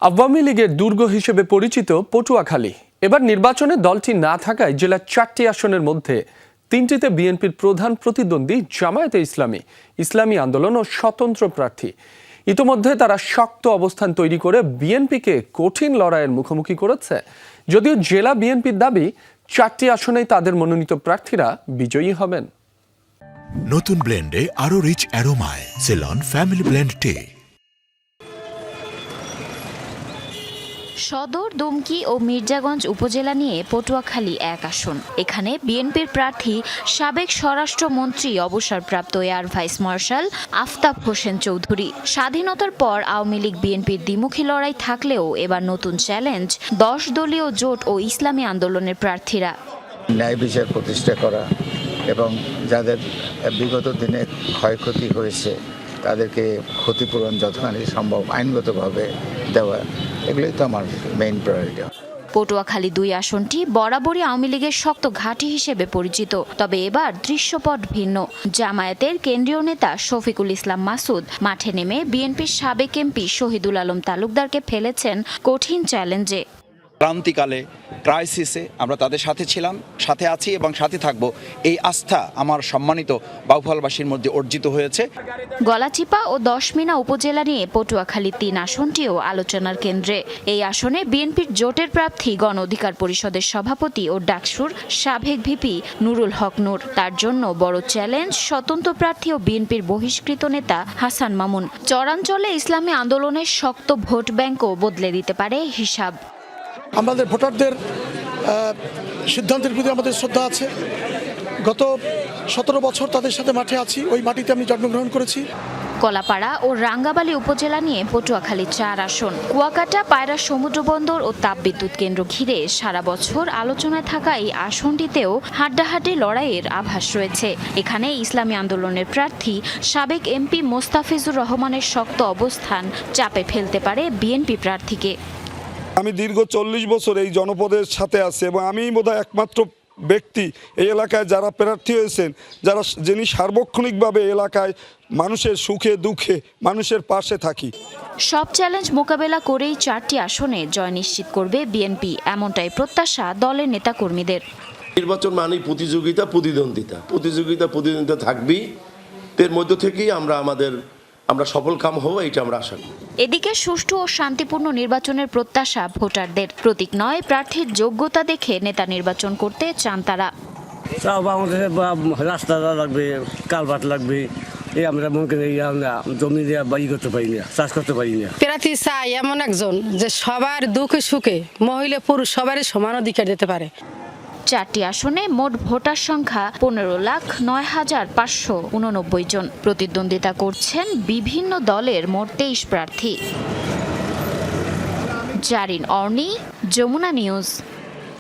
আওয়ামী লীগের দুর্গ হিসেবে পরিচিত পটুয়াখালী এবার নির্বাচনে দলটি না থাকায় জেলার 4টি আসনের মধ্যে 3টিতে বিএনপির প্রধান প্রতিদ্বন্দ্বী জামায়াতে ইসলামী আন্দোলন ও স্বতন্ত্র প্রার্থী। ইতোমধ্যে তারা শক্ত অবস্থান তৈরি করে বিএনপিকে কঠিন লড়াইয়ের মুখোমুখি করেছে। যদিও জেলা বিএনপির দাবি 4টি আসনেই তাদের মনোনীত প্রার্থীরা বিজয়ী হবেন। নতুন ব্লেন্ডে আরো রিচ অ্যারোমায় সেলন ফ্যামিলি ব্লেন্ড টে। সদর, দুমকি ও মির্জাগঞ্জ উপজেলা নিয়ে পটুয়াখালী এক আসন। এখানে বিএনপির প্রার্থী সাবেক স্বরাষ্ট্রমন্ত্রী অবসরপ্রাপ্ত air vice marshal Aftab Hossain Chowdhury. স্বাধীনতার পর আওয়ামী লীগ বিএনপির দ্বিমুখী লড়াই থাকলেও এবার নতুন চ্যালেঞ্জ 10 দলীয় জোট ও ইসলামী আন্দোলনের প্রার্থীরা। ন্যায় বিচার প্রতিষ্ঠা করা এবং যাদের বিগত দিনে ক্ষয়ক্ষতি হয়েছে তাদেরকে ক্ষতিপূরণ যতখানি সম্ভব আইনগতভাবে দেওয়া, এগুলোই তো আমার মেইন প্রায়োরিটি। পটুয়াখালী 2 আসনটি বরাবরই আওয়ামী লীগের শক্ত ঘাঁটি হিসেবে পরিচিত। তবে এবার দৃশ্যপট ভিন্ন। জামায়াতের কেন্দ্রীয় নেতা শফিকুল ইসলাম মাসুদ মাঠে নেমে বিএনপির সাবেক এমপি শহীদুল আলম তালুকদারকে ফেলেছেন কঠিন চ্যালেঞ্জে। ক্রান্তিকালে, ক্রাইসিসে আমরা তাদের সাথে ছিলাম, সাথে আছি এবং সাথে থাকব। এই আস্থা আমার সম্মানিত বাউফলবাসীর মধ্যে অর্জিত হয়েছে। গলাচিপা ও দশমিনা উপজেলা নিয়ে পটুয়াখালী 3 আসনটিও আলোচনার কেন্দ্রে। এই আসনে বিএনপির জোটের প্রার্থী গণ অধিকার পরিষদের সভাপতি ও ডাকসুর সাবেক ভিপি নুরুল হক নূর। তার জন্য বড় চ্যালেঞ্জ স্বতন্ত্র প্রার্থী ও বিএনপির বহিষ্কৃত নেতা হাসান মামুন। চরাঞ্চলে ইসলামী আন্দোলনের শক্ত ভোট ব্যাংকও বদলে দিতে পারে হিসাব। আমাদের ভোটারদের সিদ্ধান্তের প্রতি আমাদের শ্রদ্ধা আছে। গত 17 বছর তাদের সাথে মাঠে আছি, ওই মাটিতে আমি জন্মগ্রহণ করেছি। কলাপাড়া ও রাঙ্গাবালী উপজেলা নিয়ে পটুয়াখালী 4 আসন। কুয়াকাটা, পায়রা সমুদ্রবন্দর ও তাপবিদ্যুৎ কেন্দ্র ঘিরে সারা বছর আলোচনায় থাকা এই আসনটিতেও হাড্ডাহাড্ডি লড়াইয়ের আভাস রয়েছে। এখানে ইসলামী আন্দোলনের প্রার্থী সাবেক এমপি মোস্তাফিজুর রহমানের শক্ত অবস্থান চাপে ফেলতে পারে বিএনপি প্রার্থীকে। আমি দীর্ঘ 40 বছর এই জনপদের সাথে আছি এবং আমি বোধহয় একমাত্র ব্যক্তি এই এলাকায় যারা প্রার্থী হয়েছেন, যিনি সার্বক্ষণিকভাবে এলাকায় মানুষের সুখে দুঃখে মানুষের পাশে থাকি। সব চ্যালেঞ্জ মোকাবেলা করেই 4টি আসনে জয় নিশ্চিত করবে বিএনপি, এমনটাই প্রত্যাশা দলের নেতাকর্মীদের। নির্বাচন মানেই প্রতিযোগিতা থাকবেই। এর মধ্য থেকেই আমরা সফল কাম হব, এটা আমরা আশা করি। এদিকে সুষ্ঠু ও শান্তিপূর্ণ নির্বাচনের প্রত্যাশা ভোটারদের। প্রতীক নয়, প্রার্থীর যোগ্যতা দেখে নেতা নির্বাচন করতে চান তারা। রাস্তা লাগবে, কালভার্ট লাগবে, এই আমরা মনে করি জমি দিয়ে বাড়ি করতে পারি না, চাষ করতে পারি না। প্রার্থী চাই এমন একজন যে সবার দুঃখে সুখে মহিলা পুরুষ সবারই সমান অধিকার দিতে পারে। 4টি আসনে মোট ভোটার সংখ্যা 15,09,589 জন। প্রতিদ্বন্দ্বিতা করছেন বিভিন্ন দলের মোট 23 প্রার্থী। জারিন অর্নি, যমুনা নিউজ।